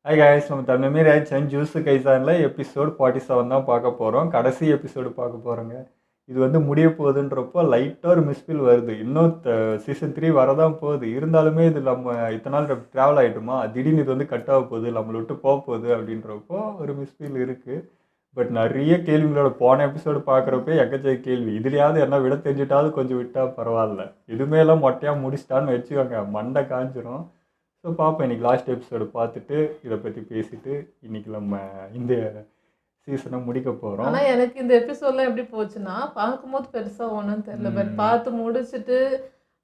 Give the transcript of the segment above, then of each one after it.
Hi guys, நம்ம தமிழ் ஆயிடுச்சு juice கைசானில் episode 47 தான் பார்க்க போகிறோம். கடைசி எபிசோடு பார்க்க போகிறோங்க. இது வந்து முடிய போகுதுன்றப்போ லைட்டாக ஒரு மிஸ்ஃபீல் வருது. இன்னும் சீசன் 3 வரதான் போகுது. இருந்தாலுமே இது நம்ம இத்தனை நாள் ட்ராவல் ஆகிட்டோமா, திடீர்னு இது வந்து கட் ஆக போகுது, நம்மளை விட்டு போக போகுது அப்படின்றப்போ ஒரு மிஸ்ஃபீல் இருக்குது. பட் நிறைய கேள்விகளோட போன எபிசோடு பார்க்குறப்ப எக்கச்சக்க கேள்வி. இதுலையாவது என்ன விட தெரிஞ்சுட்டாவது கொஞ்சம் விட்டால் பரவாயில்ல. இதுமே எல்லாம் மொட்டையாக முடிச்சிட்டான்னு வச்சுக்கோங்க, மண்டை காஞ்சிரும். ஸோ பார்ப்போம். இன்றைக்கி லாஸ்ட் எபிசோடு பார்த்துட்டு இதை பற்றி பேசிட்டு இன்றைக்கி நம்ம இந்த சீசனை முடிக்க போகிறோம். ஆனால் எனக்கு இந்த எபிசோட்லாம் எப்படி போச்சுன்னா, பார்க்கும்போது பெருசாக ஒன்றும் தெரியல. பட் பார்த்து முடிச்சுட்டு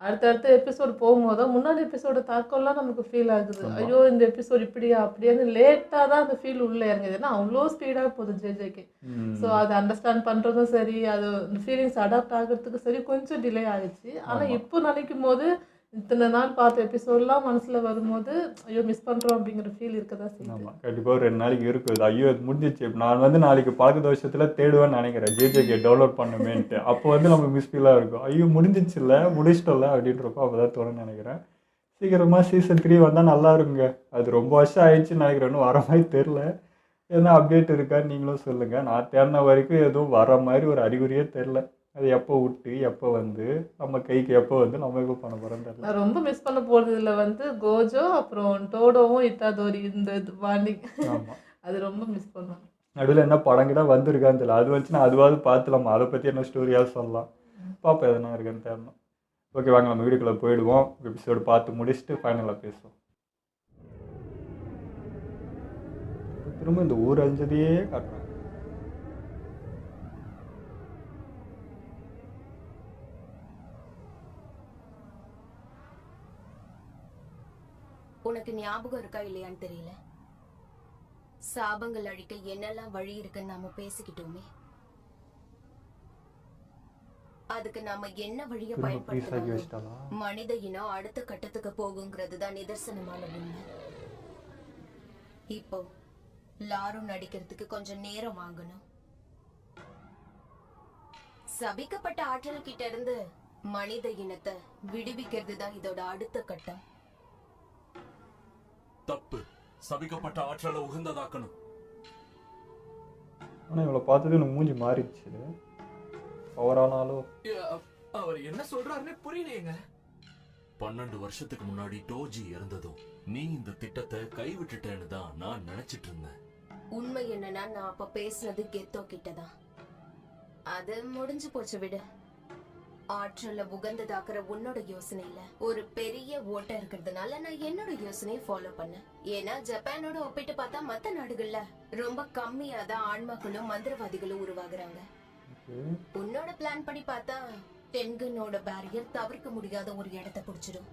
அடுத்தடுத்த எபிசோடு போகும்போது முன்னாடி எபிசோட தாக்கம்லாம் நமக்கு ஃபீல் ஆகுது. ஐயோ இந்த எபிசோட் இப்படியா அப்படியான்னு லேட்டாக தான் அந்த ஃபீல் உள்ளே இறங்குது. ஏன்னா அவ்வளோ ஸ்பீடாக போகுது ஜேஜேக்கு. ஸோ அதை அண்டர்ஸ்டாண்ட் பண்ணுறதும் சரி, அது ஃபீலிங்ஸ் அடாப்ட் ஆகிறதுக்கு சரி கொஞ்சம் டிலே ஆகிடுச்சு. ஆனால் இப்போ நினைக்கும் போது இத்தனை நாள் பார்த்த எபிசோட்லாம் மனசில் வரும்போது ஐயோ மிஸ் பண்ணுறோம் அப்படிங்கிற ஃபீல் இருக்கதான் செய்யும். ஆமாம், கண்டிப்பாக ஒரு 2 நாளைக்கு இருக்குது. ஐயோ அது முடிஞ்சிச்சு, நான் வந்து நாளைக்கு பழக்க தோஷத்தில் தேடுவேன்னு நினைக்கிறேன் ஜேஜேகே டெவலப் பண்ணுமேன்ட்டு. அப்போ வந்து நம்ம மிஸ்ஃபீலாக இருக்கும், ஐயோ முடிஞ்சிச்சுல்ல முடிச்சிட்டோம்ல அப்படின்றப்போ அப்போ தான் தோணுன்னு நினைக்கிறேன். சீக்கிரமாக சீசன் 3 வந்தால் நல்லா இருக்குங்க. அது ரொம்ப வருஷம் ஆயிடுச்சுன்னு நினைக்கிறேன், இன்னும் வர மாதிரி தெரில. எதுனா அப்டேட் இருக்கான்னு நீங்களும் சொல்லுங்கள். நான் தேடின வரைக்கும் எதுவும் வர மாதிரி ஒரு அறிகுறியே தெரில. அது எப்போ விட்டு எப்போ வந்து நம்ம கைக்கு எப்போ வந்து நம்ம எப்போ பண்ண போகிறோம் தெரியல. நான் ரொம்ப மிஸ் பண்ண போகிறதுல வந்து கோஜோ அப்புறம் டோடோவும் இத்தாதோரி இந்த பாண்டிங் அது ரொம்ப மிஸ் பண்ணுவேன். நடுவில் என்ன படங்கிட்ட வந்திருக்கான்னு தெரியல. அது வச்சு நான் அதுவாவது பார்த்துலாமா, அதை பற்றி என்ன ஸ்டோரியாவது சொல்லலாம். பார்ப்போம் எதனா இருக்குன்னு தேடணும். ஓகே வாங்க நம்ம வீடியோக்குள்ளே போயிடுவோம். எபிசோடு பார்த்து முடிச்சுட்டு ஃபைனலாக பேசுவோம். திரும்ப இந்த ஊர் அழிஞ்சதையே காட்டுறேன். உனக்கு ஞாபகம் இருக்கா இல்லையான்னு தெரியல. சாபங்கள் அழிக்க என்னெல்லாம் வழி இருக்குன்னு நாம பேசிக்கிட்டோமே, அதுக்கு நாம என்ன வழிய பயன்படுத்தலாம்? மனித இனம் அடுத்த கட்டத்துக்கு போகுங்கிறது தான் நிதர்சனமான உண்மை. இப்போ லாரும் நடிக்கிறதுக்கு கொஞ்சம் நேரம் வாங்கணும். சபிக்கப்பட்ட ஆற்றல் கிட்ட இருந்து மனித இனத்தை விடுவிக்கிறது தான் இதோட அடுத்த கட்டம். தப்பு. சபிக்கப்பட்ட ஆற்றலை உகந்ததாக்கணும். ஆனா இவளை பார்த்தது எனக்கு மூஞ்சி மாறிடுச்சு. அவரானாலும் அவர் என்ன சொல்றாருன்னு புரியலையேங்க. 12 வருஷத்துக்கு முன்னாடி டோஜி இறந்ததும் நீ இந்த திட்டத்தை கைவிட்டுட்டேன்னு தான் நான் நினைச்சிட்டு இருந்தேன். உண்மை என்னன்னா நான் அப்ப பேசுனது கெத்தோ கிட்டதான். அது முடிஞ்சு போச்சு விடு. ஆற்றல உகந்ததாக்குற உன்னோட யோசனையில ஒரு பெரிய ஓட்ட இருக்கிறதுனால நான் என்னோட யோசனையை ஃபாலோ பண்ணேன். ஏன்னா ஜப்பானோட ஒப்பிட்டு பார்த்தா மத்த நாடுகள்ல ரொம்ப கம்மியா தான் ஆன்மாக்களும் மந்திரவாதிகளும் உருவாகுறாங்க. உன்னோட பிளான் படி பார்த்தா டென்கனோட பேரியர் தவிர்க்க முடியாத ஒரு இடத்தை பிடிச்சிடும்.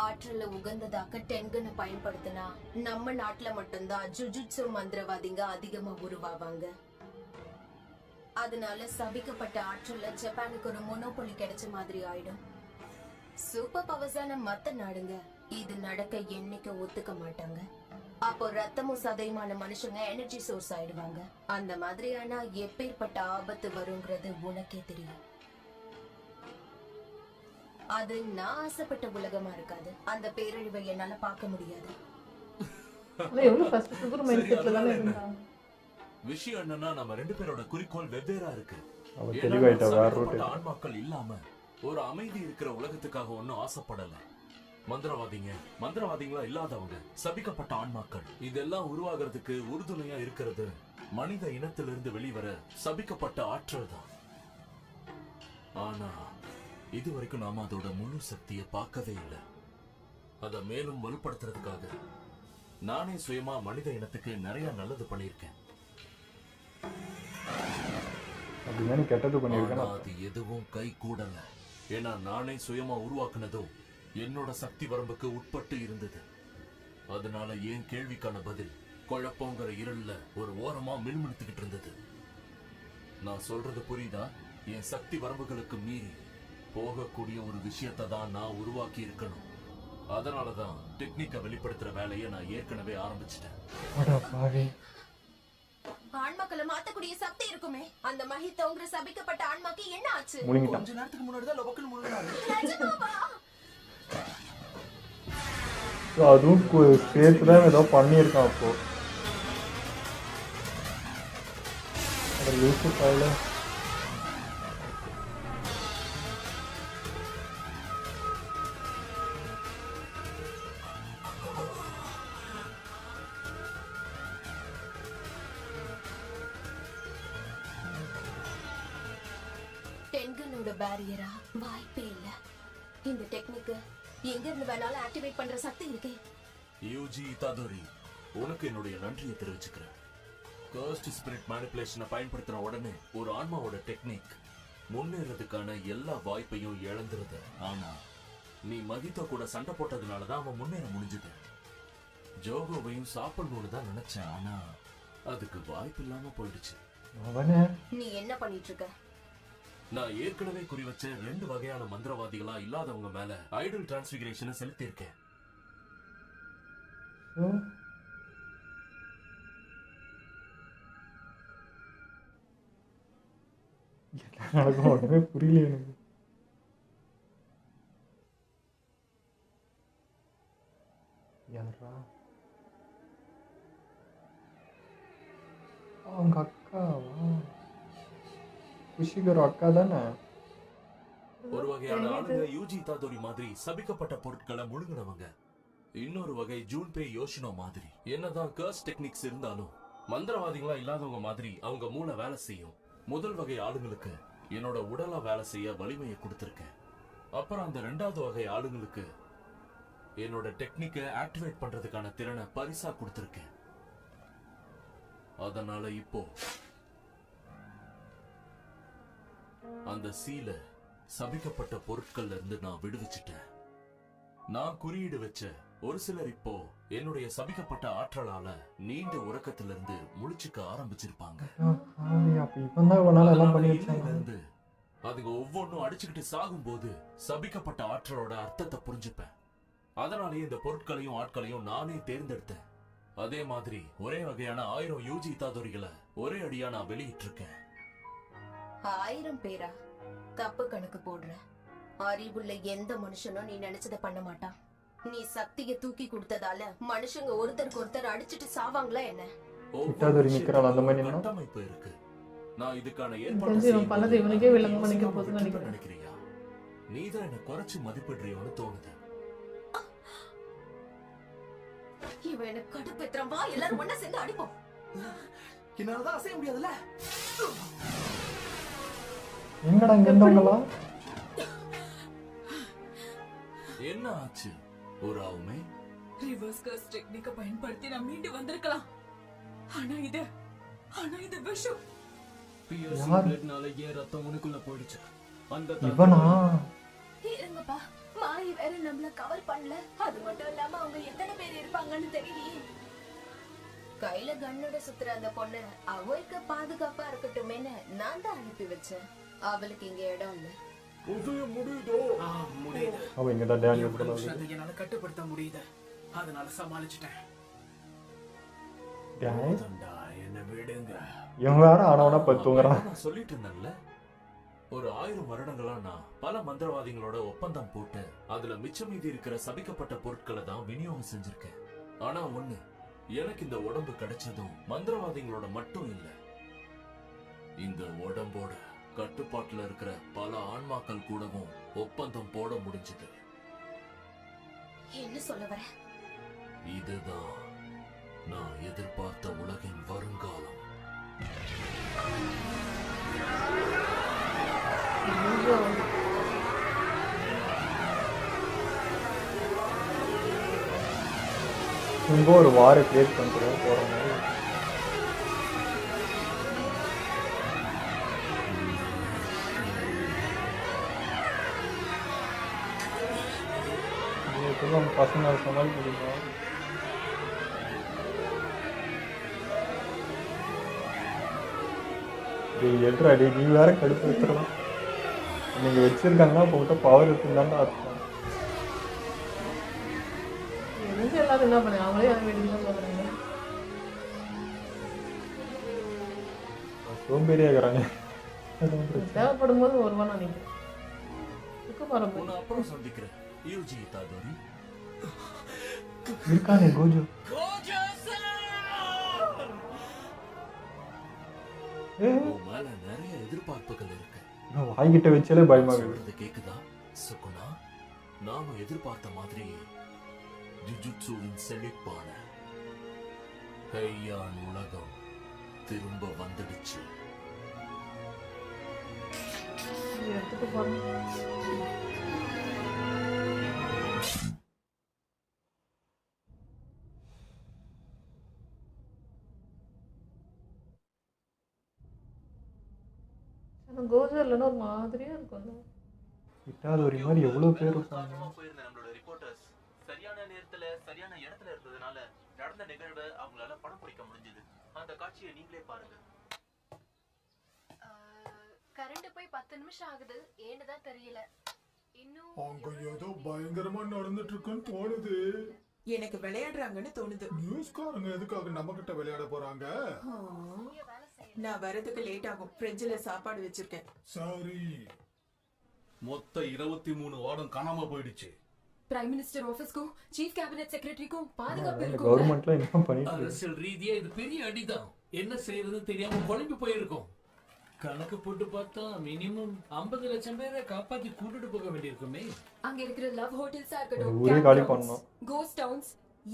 ஆற்றல உகந்ததாக்க டென்கனை பயன்படுத்தினா நம்ம நாட்டுல மட்டும்தான் ஜுஜுட்சு மந்திரவாதிங்க அதிகமா உருவாவாங்க. அதனால சபிக்கப்பட்ட ஆற்றல்ல ஜப்பானுக்கு ஒரு மோனோபோலி கிடைச்ச மாதிரி ஆயிடும். சூப்பர் பவர்ஸான மத்த நாடுங்க இது நடக்க என்னைக்கு ஒத்துக்க மாட்டாங்க. அப்போ ரத்தமும் சதையுமான மனுஷங்க எனர்ஜி சோர்ஸ் ஆயிடுவாங்க. அந்த மாதிரியான எப்பேற்பட்ட ஆபத்து வருங்கிறது உனக்கே தெரியும். அது நான் ஆசைப்பட்ட உலகமா இருக்காது. அந்த பேரழிவை என்னால பார்க்க முடியாது. விஷயம் என்னன்னா நம்ம 2 பேரோட குறிக்கோள் வெவ்வேறா இருக்கு. ஆன்மாக்கள் இல்லாம ஒரு அமைதி இருக்கிற உலகத்துக்காக ஒன்னும் ஆசைப்படல. மந்திரவாதிங்களா இல்லாதவங்க, சபிக்கப்பட்ட ஆன்மாக்கள் இதெல்லாம் உருவாகிறதுக்கு உறுதுணையா இருக்கிறது மனித இனத்திலிருந்து வெளிவர சபிக்கப்பட்ட ஆற்றல் தான். ஆனா இதுவரைக்கும் நாம அதோட முழு சக்தியை பார்க்கவே இல்லை. அதை மேலும் வலுப்படுத்துறதுக்காக நானே சுயமா மனித இனத்துக்கு நிறைய நல்லது பண்ணியிருக்கேன். அது எதுவும் கை கூடல. ஏன்னா நானே சுயமா உருவாக்குனதும் என்னோட சக்தி வரம்புக்கு உட்பட்டு இருந்தது. அதனால ஏன் கேள்விக்கான பதில் குழப்பங்கிற இருள்ல ஒரு ஓரமா மின்மிடுத்துக்கிட்டு இருந்தது. நான் சொல்றது புரியுதா? என் சக்தி வரம்புகளுக்கு மீறி போகக்கூடிய ஒரு விஷயத்தை தான் நான் உருவாக்கி இருக்கணும். அதனாலதான் டெக்னிக்கை வெளிப்படுத்துற வேலையை நான் ஏற்கனவே ஆரம்பிச்சிட்டேன். ஆன்மாக்களை மாத்தக்கூடிய சக்தி இருக்குமே, அந்த மஹிதோங்கிற சபிக்கப்பட்ட ஆன்மாக்கு என்ன ஆச்சு? கொஞ்ச நேரத்துக்கு முன்னாடி தான் லோக்கல் முழுங்கினாரு. ஸோ அதுவும் சேர்த்து தான் ஏதோ பண்ணியிருக்கான் அப்போ அது லூசு பாயில டென்கனோட பேரியரா வாய்ப்பே இல்ல. இந்த டெக்னிக் எங்க இருந்து வேணாலும் ஆக்டிவேட் பண்ற சக்தி இருக்கே. யூஜி இதாதோரி, உனக்கு என்னுடைய நன்றியை தெரிவிச்சுக்கிறேன். கர்ஸ்ட் ஸ்பிரிட் மேனிபுலேஷனை பயன்படுத்துற உடனே ஒரு ஆன்மாவோட டெக்னிக் முன்னேறதுக்கான எல்லா வாய்ப்பையும் இழந்துருது. ஆனா நீ மகிதோ கூட சண்டை போட்டதுனால தான் அவன் முன்னேற முடிஞ்சது. ஜோகோவையும் சாப்பிடணும்னு தான் நினைச்சேன், ஆனா அதுக்கு வாய்ப்பு இல்லாம போயிடுச்சு. அவனே நீ என்ன பண்ணிட்டு இருக்க? நான் ஏற்கனவே குறி வச்ச 2 வகையான மந்திரவாதிகளா இல்லாதவங்க மேல ஐடல் டிரான்ஸ்பிகரேஷனை செலுத்தியிருக்கேன். ஸோ என்ன நடக்கும் ஒன்றுமே புரியல எனக்கு. யாரா அவங்க அக்காவா? குஷிகர் அக்கா தானே? ஒரு வகையான ஆளுங்க யூஜி தாதோரி மாதிரி சபிக்கப்பட்ட பொருட்களை முழுங்கினவங்க. இன்னொரு வகை ஜூன்பே யோஷினோ மாதிரி. என்னதான் கர்ஸ் டெக்னிக்ஸ் இருந்தாலும் மந்திரவாதிகளா இல்லாதவங்க மாதிரி அவங்க மூளை வேலை செய்யும். முதல் வகை ஆளுங்களுக்கு என்னோட உடலா வேலை செய்ய வலிமையை கொடுத்திருக்கேன். அப்புறம் அந்த 2வது வகை ஆளுங்களுக்கு என்னோட டெக்னிக்கை ஆக்டிவேட் பண்றதுக்கான திறனை பரிசா கொடுத்திருக்கேன். அதனால இப்போ அந்த சீல சபிக்கப்பட்ட பொருட்கள்ல இருந்து நான் விடுவிச்சிட்டேன். நான் குறியீடு வச்ச ஒரு சிலர் இப்போ என்னுடைய சபிக்கப்பட்ட ஆற்றலால நீண்ட உறக்கத்திலிருந்து முழிச்சுக்க ஆரம்பிச்சிருப்பாங்க. அப்ப இவன் தான் இவ்வளவு நாள் எல்லாம் பண்ணி வச்சாங்க. இருந்து அதுங்க ஒவ்வொன்றும் அடிச்சுக்கிட்டு சாகும்போது சபிக்கப்பட்ட ஆற்றலோட அர்த்தத்தை புரிஞ்சுப்பேன். அதனாலேயே இந்த பொருட்களையும் ஆட்களையும் நானே தேர்ந்தெடுத்தேன். அதே மாதிரி ஒரே வகையான 1000 யூஜி இத்தாதோரிகளை ஒரே அடியா நான் வெளியிட்டிருக்கேன். 1000 பேரா? தப்பு கணக்கு போடுற. அறிவுள்ள எந்த மனுஷனும் நீ நினைச்சத பண்ண மாட்டான். நீ சக்தியை தூக்கி கொடுத்ததால மனுஷங்க ஒருத்தருக்கு ஒருத்தர் அடிச்சிட்டு சாவாங்களா என்ன? இத்தாதோரி நிக்கிறான் அந்த மாதிரி என்ன? கட்டமைப்பு இருக்கு. நான் இதுக்கான தெரிஞ்சு இவன் பண்ணது இவனுக்கே விளக்கம் பண்ணிக்க போகுதுன்னு நினைக்கிறேன். நினைக்கிறியா? நீதான் என்ன குறைச்சு மதிப்பிடுறியோன்னு தோணுது. இவன் எனக்கு கடுப்பேத்துறான். வா எல்லாரும் ஒண்ணா சேர்ந்து அடிப்போம். என்னாலதான் அசைய முடியாதுல்ல. எங்கடா இங்க இருந்தவங்களா? என்ன ஆச்சு ஒரு ஆவுமே? ரிவர்ஸ் கர்ஸ் டெக்னிக்க பயன்படுத்தி நான் மீண்டு வந்திருக்கலாம். ஆனா இது விஷம். பியர்சிங் யார்? பிளட்னால ஏன் ரத்தம் உனக்குள்ள போயிடுச்சு? அந்த இவனா? இருங்கப்பா, மாயி வேற நம்மள கவர் பண்ணல. அது மட்டும் இல்லாம அவங்க எத்தனை பேர் இருப்பாங்கன்னு தெரியலையே. கையில கண்ணோட சுத்துற அந்த பொண்ணு அவளுக்கு பாதுகாப்பா இருக்கட்டுமேன்னு நான் தான் அனுப்பி வச்சேன். அவளுக்கு இங்க இடம் இல்ல. முடியுதோ? முடியுது. அவன் இங்கதான் டேன் என் உடல் எடுத்துட்டு உஷ்ணத்தை என்னால கட்டுப்படுத்த முடியுது. அதனால சமாளிச்சிட்டேன். டேய் தண்டா, என்ன விடுங்க. இவன் வேற ஆனவனா பத்துங்கிறான். நான் சொல்லிட்டு இருந்தேன்ல, ஒரு 1000 வருடங்களா நான் பல மந்திரவாதிகளோட ஒப்பந்தம் போட்டு அதுல மிச்சம் மீதி இருக்கிற சபிக்கப்பட்ட பொருட்களை தான் விநியோகம் செஞ்சிருக்கேன். ஆனா ஒண்ணு, எனக்கு இந்த உடம்பு கிடைச்சதும் மந்திரவாதிகளோட மட்டும் இல்ல, இந்த உடம்போட கட்டுப்பாட்டுல இருக்கிற பல ஆன்மாக்கள் கூடவும் ஒப்பந்தம் போட முடிஞ்சது. என்ன சொல்ல வர? இதுதான் நான் எதிர்பார்த்த உலகின் வருங்காலம். இங்க ஒரு வார கிரியேட் பண்ணிட்டு போற மாதிரி. இதுக்கெல்லாம் பசங்க சமாளிக்க முடியுமா? எட்ரா அடி, நீ வேற கடுப்பு எடுத்துடலாம். நீங்க வச்சிருக்காங்கன்னா போகிட்ட பவர் இருக்குன்னு அர்த்தம். தெரிஞ்சு எல்லாரும் என்ன பண்ண அவங்களே அவங்க வீட்டுக்கு தான் போகிறாங்க. சோம்பேறியாகிறாங்க. தேவைப்படும் போது வருவான் நினைக்கிறேன். உன்னை அப்புறம் சந்திக்கிறேன் யூஜி இத்தாதோரி. இருக்கானே கோஜோ. ஏ உன் மேல நிறைய எதிர்பார்ப்புகள் இருக்கு. நான் வாய்கிட்ட வச்சாலே பயமாகுது. சொல்றது கேக்குதா சுகுணா? நாம எதிர்பார்த்த மாதிரியே ஜுஜுட்சுவின் செழிப்பான ஹெய்யான் உலகம் திரும்ப வந்துடுச்சு. எடுத்துட்டு போறேன். கோஜோ இல்லைன்னா ஒரு மாதிரியா இருக்கும். கிட்டாத ஒரு மாதிரி எவ்வளோ பேர் இருப்பாங்க. போயிருந்த நம்மளோட ரிப்போர்ட்டர்ஸ் சரியான நேரத்துல சரியான இடத்துல இருந்ததுனால நடந்த நிகழ்வை அவங்களால படம் பிடிக்க முடிஞ்சது. அந்த காட்சியை நீங்களே பாருங்க. கரண்ட் போய் 10 நிமிஷம் ஆகுது, ஏன்னு தான் தெரியல. இன்னும் அங்க ஏதோ பயங்கரமா நடந்துட்டு இருக்குன்னு தோணுது. எனக்கு விளையாடுறாங்கன்னு தோணுது. நியூஸ்காரங்க எதுக்காக நம்ம கிட்ட விளையாட போறாங்க? நான் வரதுக்கு லேட் ஆகும். ஃப்ரிட்ஜ்ல சாப்பாடு வச்சிருக்கேன். சரி. மொத்த 23 வார்டன் காணாம போயிடுச்சு. பிரைம் மினிஸ்டர் ஆபீஸ்க்கும் சீஃப் கேபினட் செக்ரட்டரிக்கும் பாதுகாப்பு இருக்கும். கவர்மெண்ட்ல என்ன பண்ணிட்டு இருக்கு? அரசியல் ரீதியா இது பெரிய அடிதான். என்ன செய்யறதுன்னு தெரியாம குழம்பி போயிருக்கோம். கணக்கு போட்டு பார்த்தா மினிமம் 50 லட்சம் பேரை காப்பாத்தி கூட்டிட்டு போக வேண்டியிருக்குமே. அங்க இருக்கிற லவ் ஹோட்டல்ஸா இருக்கட்டும், ஊரே காலி பண்ணோம். கோஸ்ட் டவுன்ஸ்,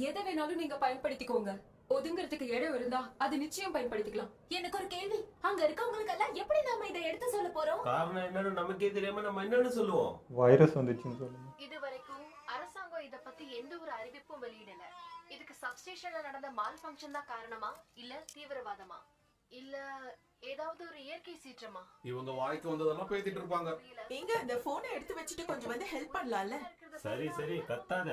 எதை வேணாலும் நீங்க பயன்படுத்திக்கோங்க. ஒதுங்கிறதுக்கு இடம் இருந்தா அது நிச்சயம் பயன்படுத்திக்கலாம். எனக்கு ஒரு கேள்வி, அங்க இருக்கவங்களுக்கு எல்லாம் எப்படி நாம இதை எடுத்து சொல்ல போறோம்? காரணம் என்னன்னு நமக்கே தெரியாம நம்ம என்னன்னு சொல்லுவோம்? வைரஸ் வந்துச்சுன்னு சொல்லுங்க. இதுவரைக்கும் அரசாங்கம் இத பத்தி எந்த ஒரு அறிவிப்பும் வெளியிடல. இதுக்கு சப்ஸ்டேஷன்ல நடந்த மால் ஃபங்க்ஷன் தான் காரணமா, இல்ல தீவிரவாதமா, இல்ல ஏதாவது ஒரு இயற்கை சீற்றமா? இவங்க வாய்க்கு வந்ததெல்லாம் பேசிட்டு இருப்பாங்க. எங்க அந்த போனை எடுத்து வச்சுட்டு கொஞ்சம் வந்து ஹெல்ப் பண்ணலாம்ல? சரி சரி கத்தாத.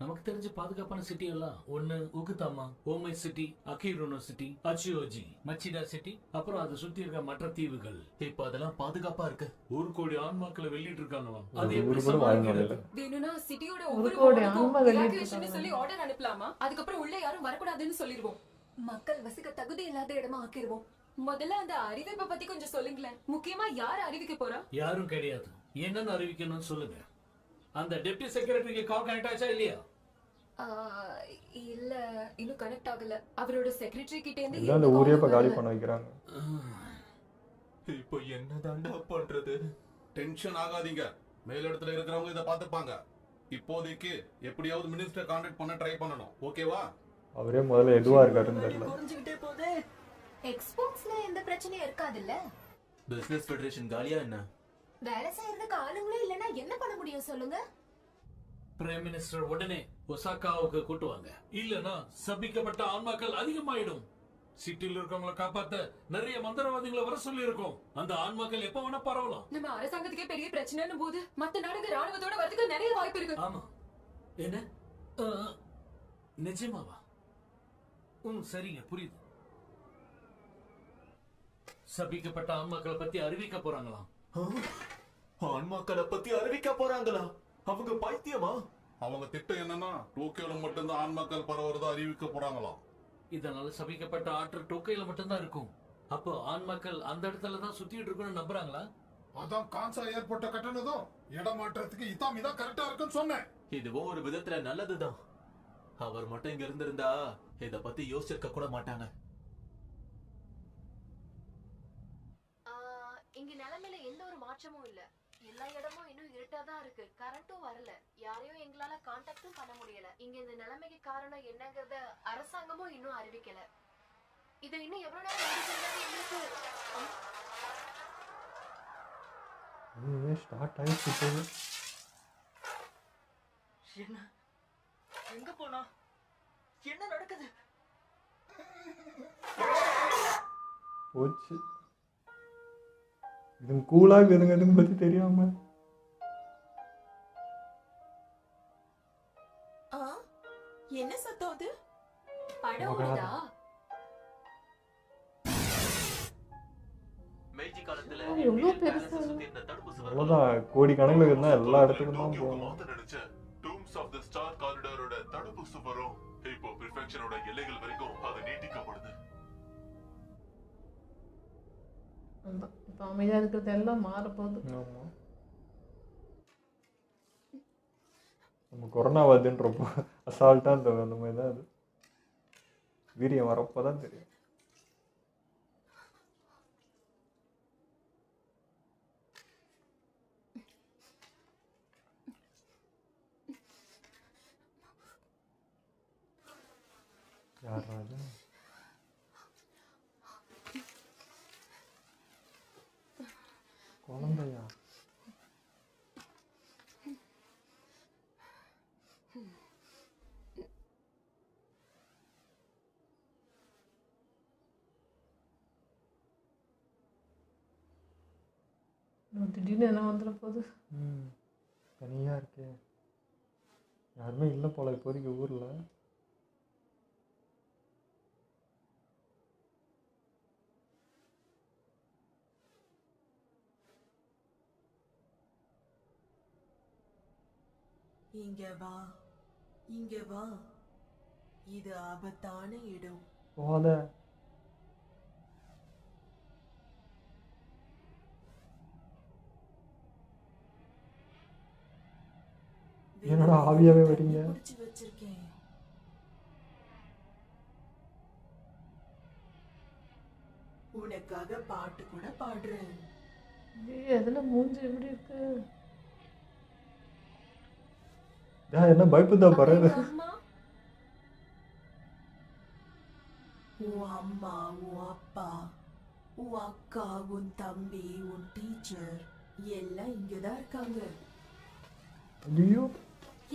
நமக்கு தெரிஞ்ச பாதுகாப்பான சிட்டி எல்லாம் ஒன்னு உகுதாமா, ஓமை சிட்டி, அகிரோனோ சிட்டி, அச்சியோஜி, மச்சிடா சிட்டி, அப்புறம் அதை சுத்தி இருக்க மற்ற தீவுகள். இப்ப அதெல்லாம் பாதுகாப்பா இருக்கு. 1 கோடி ஆன்மாக்களை வெளியிட்டு இருக்காங்களாம். அது அது எப்படி ஊரு கூட வாழ் சமாளிக்கிறது? முடியல. வேணும்னா சிட்டியோட ஒரு ஒவ்வொரு கோடி வார்டுக்கும் ஆன்மா வெளியிட்டு evacuation இருக்காங்க. சொல்லி ஆர்டர் அனுப்பலாமா? அதுக்கப்புறம் உள்ள யாரும் வரக்கூடாதுன்னு சொல்லிடுவோம். மக்கள் வசிக்க தகுதி இல்லாத இடமா ஆக்கிடுவோம். முதல்ல அந்த அறிவிப்பை பத்தி கொஞ்சம் சொல்லுங்களேன். முக்கியமா யார் அறிவிக்க போறா? யாரும் கிடையாது. என்னன்னு அறிவிக்கணும்னு சொல்லுங்க. அந்த டெப்டி செக்ரட்டரிக்கு கால் கனெக்ட் ஆச்சா இல்லையா? இல்ல, இன்னும் கனெக்ட் ஆகல. அவரோட செக்ரட்டரி கிட்ட இருந்து எல்லாம் அந்த ஊரே இப்ப காலி பண்ண வைக்கிறாங்க. இப்போ என்னதான்டா பண்றது? டென்ஷன் ஆகாதீங்க. மேலிடத்துல இருக்கிறவங்க இதை பார்த்துப்பாங்க. இப்போதைக்கு எப்படியாவது மினிஸ்டர் கான்டாக்ட் பண்ண ட்ரை பண்ணணும். ஓகேவா? அவரே முதல்ல எதுவா இருக்காருன்னு தெரியல. புரிஞ்சுக்கிட்டே போதே. எக்ஸ்போர்ட்ஸ்ல எந்த பிரச்சனையும் இருக்காதுல்ல? பிசினஸ் ஃபெடரேஷன் காலியா என்ன? வேலை செய்யறதுக்கு ஆளுங்களே இல்லைன்னா என்ன பண்ண முடியும் சொல்லுங்க? பிரைம் மினிஸ்டர் உடனே ஒசாகாவுக்கு கூட்டுவாங்க. இல்லனா சபிக்கப்பட்ட ஆன்மாக்கள் அதிகமாயிடும். சிட்டில இருக்கவங்களை காப்பாத்த நிறைய மந்திரவாதிகளை வர சொல்லி இருக்கோம். அந்த ஆன்மாக்கள் எப்ப வேணா பரவலாம். நம்ம அரசாங்கத்துக்கே பெரிய பிரச்சனைன்னு போது மத்த நாடுகள் ராணுவத்தோட வரதுக்கு நிறைய வாய்ப்பு இருக்கு. ஆமா. என்ன நிஜமாவா? சரிங்க, புரியுது. சபிக்கப்பட்ட ஆன்மாக்களை பத்தி அறிவிக்க போறாங்களாம். ஆன்மாக்களை பத்தி அறிவிக்க போறாங்களா? அவங்க பைத்தியமா? அவங்க திட்டம் என்னன்னா டோக்கியோல மட்டும்தான் ஆன்மாக்கள் பரவுறதா அறிவிக்க போறாங்களாம். இதனால சபிக்கப்பட்ட ஆற்றல் டோக்கையில மட்டும்தான் இருக்கும். அப்போ ஆன்மாக்கள் அந்த இடத்துல தான் சுத்திட்டு இருக்குன்னு நம்புறாங்களா? அதான் கான்சா ஏற்பட்ட கட்டணதும் இடம் மாற்றத்துக்கு இதான் கரெக்டா இருக்குன்னு சொன்னேன். இதுவும் ஒரு விதத்துல நல்லதுதான். அவர் மட்டும் இங்க இருந்திருந்தா இத பத்தி யோசிச்சிருக்க கூட மாட்டாங்க. இங்க நிலைமையில எந்த ஒரு மாற்றமும் இல்ல. எல்லா இடமும் இன்னும் இருட்டாதான் இருக்கு. கரண்ட்டும் வரல. யாரையும் எங்களால கான்டாக்டும் பண்ண முடியல. இங்க இந்த நிலைமைக்கு காரணம் என்னங்கறத அரசாங்கமும் இன்னும் அறிவிக்கல. இதை இன்னும் எவ்வளவு நேரம் எங்களுக்கு ஸ்டார்ட் ஆயிடுச்சு. என்ன எங்க போனா? என்ன நடக்குது? போச்சு. இது கூலாக எதுங்க பத்தி தெரியாம. என்ன சத்தம் அது? படம் ஓடுதா? மெய்ஜி காலத்துல எவ்வளவு பெருசா சுத்தி இருந்த தடுப்பு சுவர் அவ்வளவுதான், கோடி கணக்குல இருந்தா எல்லா இடத்துக்கும் தான் போகணும். நினைச்ச டூம்ஸ் ஆஃப் தி ஸ்டார் காரிடாரோட தடுப்பு சுவரும் இப்போ பிரிஃபெக்ஷனோட எல்லைகள் வரைக்கும் அது நீட்டிக்கப்படுது. இப்ப அமைதியா இருக்கிறது எல்லாம் மாறப்போகுது. ஆமா. நம்ம கொரோனா வருதுன்றப்போ அசால்ட்டாக அந்த மாதிரி தான் அது. வீரியம் வரப்போ தான் தெரியும். யாரா அது? குழந்தையா? திடீர்னு என்ன வந்துட போகுது. தனியாக இருக்கே, யாருமே இல்லை போல இப்போதைக்கு ஊரில். இங்க வா, இங்க வா, இது ஆபத்தான இடம். போத என்னடா ஆவியாவே வரீங்க? பிடிச்சு வச்சிருக்கேன். உனக்காக பாட்டு கூட பாடுறேன். எதுல மூஞ்சி எப்படி இருக்கு? என்ன பயப்புதா பாரு. அம்மா உன் அம்மா, உன் அப்பா, உன் அக்கா, உன் தம்பி, உன் டீச்சர் எல்லாம் இங்கதான் இருக்காங்க. ஐயோ,